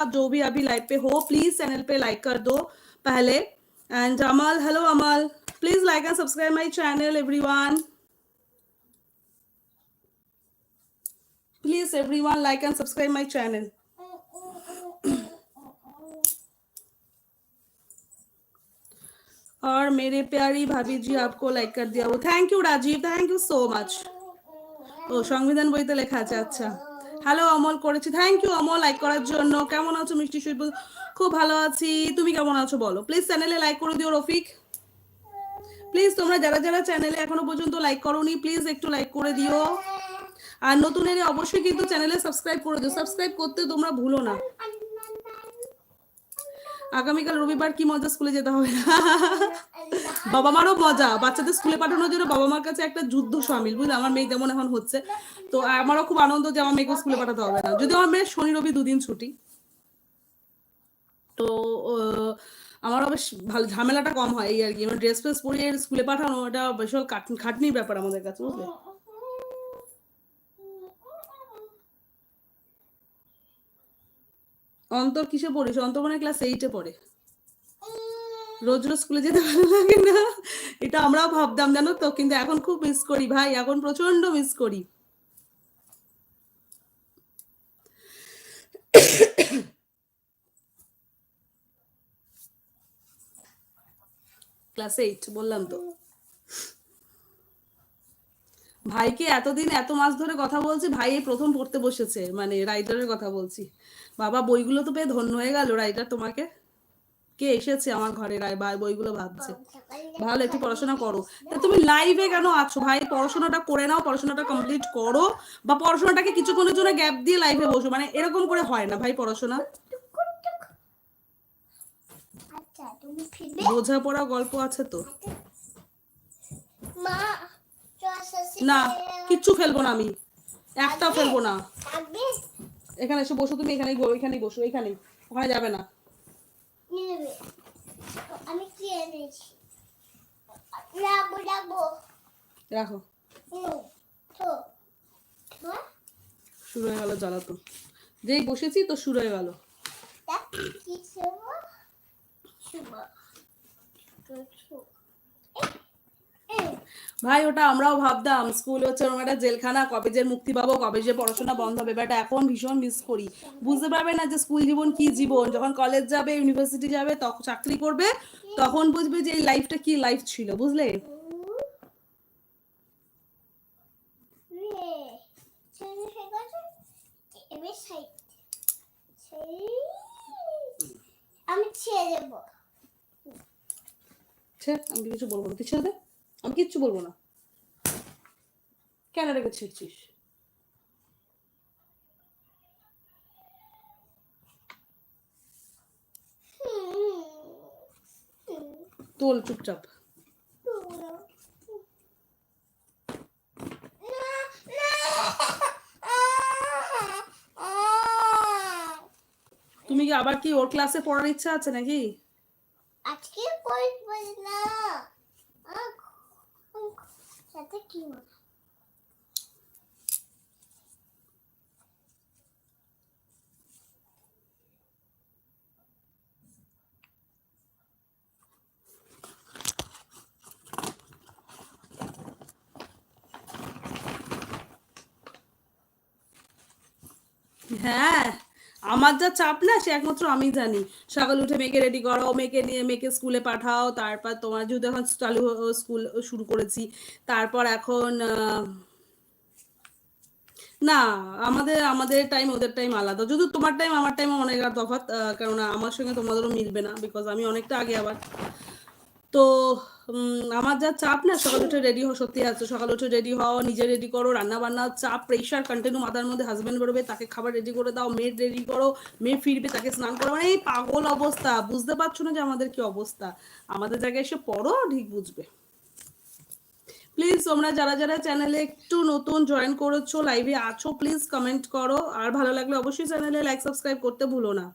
जो भी अभी लाइव पे हो प्लीज चैनल पे लाइक कर दो पहले। And Amal, hello Amal, please like and subscribe my channel everyone, please everyone like and subscribe my channel. और मेरे प्यारी भाभी जी आपको लाइक कर दिया वो, thank you Rajiv, thank you so much. ও সংবিধান বইতে লেখা আছে, আচ্ছা। হ্যালো অমল করেছি, থ্যাংক ইউ অমল লাইক করার জন্য। কেমন আছো মিষ্টি সুইট? খুব ভালো আছি, তুমি কেমন আছো বলো? প্লিজ চ্যানেলে লাইক করে দিও রফিক, প্লিজ তোমরা যারা যারা চ্যানেলে এখনো পর্যন্ত লাইক করোনি প্লিজ একটু লাইক করে দিও। আর নতুন এলে অবশ্যই কিন্তু চ্যানেলে সাবস্ক্রাইব করে দিও, সাবস্ক্রাইব করতে তোমরা ভুলো না। আগামীকাল রবিবার কি মজা, স্কুলে যেতে হবে না। বাবা মারও মজা, বাচ্চাদের স্কুলে পাঠানোর জন্য বাবা মার কাছে একটা যুদ্ধ সামিল, বুঝলে? আমার মেয়ে যেমন এখন হচ্ছে, তো আমারও খুব আনন্দ যে আমার মেয়েকে স্কুলে পাঠাতে হবে না, যদিও আমার মেয়ের শনি রবি দুদিন ছুটি, তো আমারও বেশ ভালো, ঝামেলাটা কম হয় এই আর কি। ড্রেস ফ্রেস পরিয়ে স্কুলে পাঠানো এটা বিশাল খাটনির ব্যাপার আমাদের কাছে, বুঝলে? অন্তর কিসে পড়িস? অন্তর মানে ক্লাস 8-এ পড়ে। রোজ রোজ স্কুলে যেতে ভালো লাগে না, এটা আমরাও ভাবতাম জানো তো, কিন্তু এখন খুব মিস করি ভাই, এখন প্রচন্ড মিস করি। ক্লাস 8 বললাম তো। ভাইকে এতদিন এত মাস ধরে কথা বলছি, ভাই এই প্রথম পড়তে বসেছে, মানে রাইটারের কথা বলছি। বাবা বইগুলো তো পেয়ে ধন্য হয়ে গেল, রাইটার তোমাকে কে এসেছে আমার ঘরে বইগুলো ভাবছে। ভালো, একটু পড়াশোনা করো। তা তুমি লাইভে কেন আছো ভাই? পড়াশোনাটা করে নাও, পড়াশোনাটা কমপ্লিট করো, বা পড়াশোনাটাকে কিছুক্ষণের জন্য গ্যাপ দিয়ে লাইভে বসো, মানে এরকম করে হয় না ভাই পড়াশোনা। বোঝাপড়া গল্প আছে তো না, কিচ্ছু ফেলবো না আমি, একটাও ফেলবো না। এখানে এসে বসো তুমি, এখানেই বসো, এখানেই, ওখানে যাবে না। আমি কি এনেছি? রাখো। শুরু হয়ে গেল জ্বালাতন, যেই বসেছি তো শুরু হয়ে গেল। ভাই ওটা আমরাও ভাবতাম স্কুল হচ্ছে একটা জেলখানা, কবে যে মুক্তি পাবো, কবে যে পড়াশোনা বন্ধ হবে, বাট এখন ভীষণ মিস করি। বুঝতে পারবে না যে স্কুল জীবন কি জীবন, যখন কলেজ যাবে, ইউনিভার্সিটি যাবে, তখন চাকরি করবে, তখন বুঝবে যে এই লাইফটা কি লাইফ ছিল, বুঝলে? আমি ছেড়ে দেবো, আমি কিছু বলবো না, তুই ছেড়ে দে, আমি কিচ্ছু বলবো না। কেন রেখে ছিড়ছিস? তোল চুপচাপ। তুমি কি আবার কি ওর ক্লাসে পড়ার ইচ্ছা আছে নাকি? আজকে পড়ব না, সাথে কি হ্যাঁ, আমার যা চাপ না সে একমাত্র আমি জানি। সকালে উঠে মেয়েকে রেডি করো, মেয়েকে নিয়ে মেয়েকে স্কুলে পাঠাও, তারপর তোমার যেহেতু এখন স্কুল শুরু করেছি, তারপর এখন না, আমাদের আমাদের টাইম ওদের টাইম আলাদা, যদি তোমার টাইম আমার টাইম অনেক তফাৎ, কেননা আমার সঙ্গে তোমাদেরও মিলবে না, বিকজ আমি অনেকটা আগে আবার। তো আমার যা চাপ না, সকাল উঠে রেডি হও, সত্যি আছে, সকাল উঠে রেডি হও, নিজে রেডি করো, রান্না বান্না চাপ প্রেশার কন্টিনিউ মাথার মধ্যে, হাজব্যান্ড বেরোবে তাকে খাবার রেডি করে দাও, মেয়ে রেডি করো, মেয়ে ফিরবে তাকে স্নান করো, মানে এই পাগল অবস্থা। বুঝতে পারছো না যে আমাদের কি অবস্থা? আমাদের জায়গায় এসে পড়ো, ঠিক বুঝবে। প্লিজ তোমরা যারা যারা চ্যানেলে একটু নতুন জয়েন করেছো, লাইভে আছো, প্লিজ কমেন্ট করো, আর ভালো লাগলে অবশ্যই চ্যানেলে লাইক সাবস্ক্রাইব করতে ভুলো না।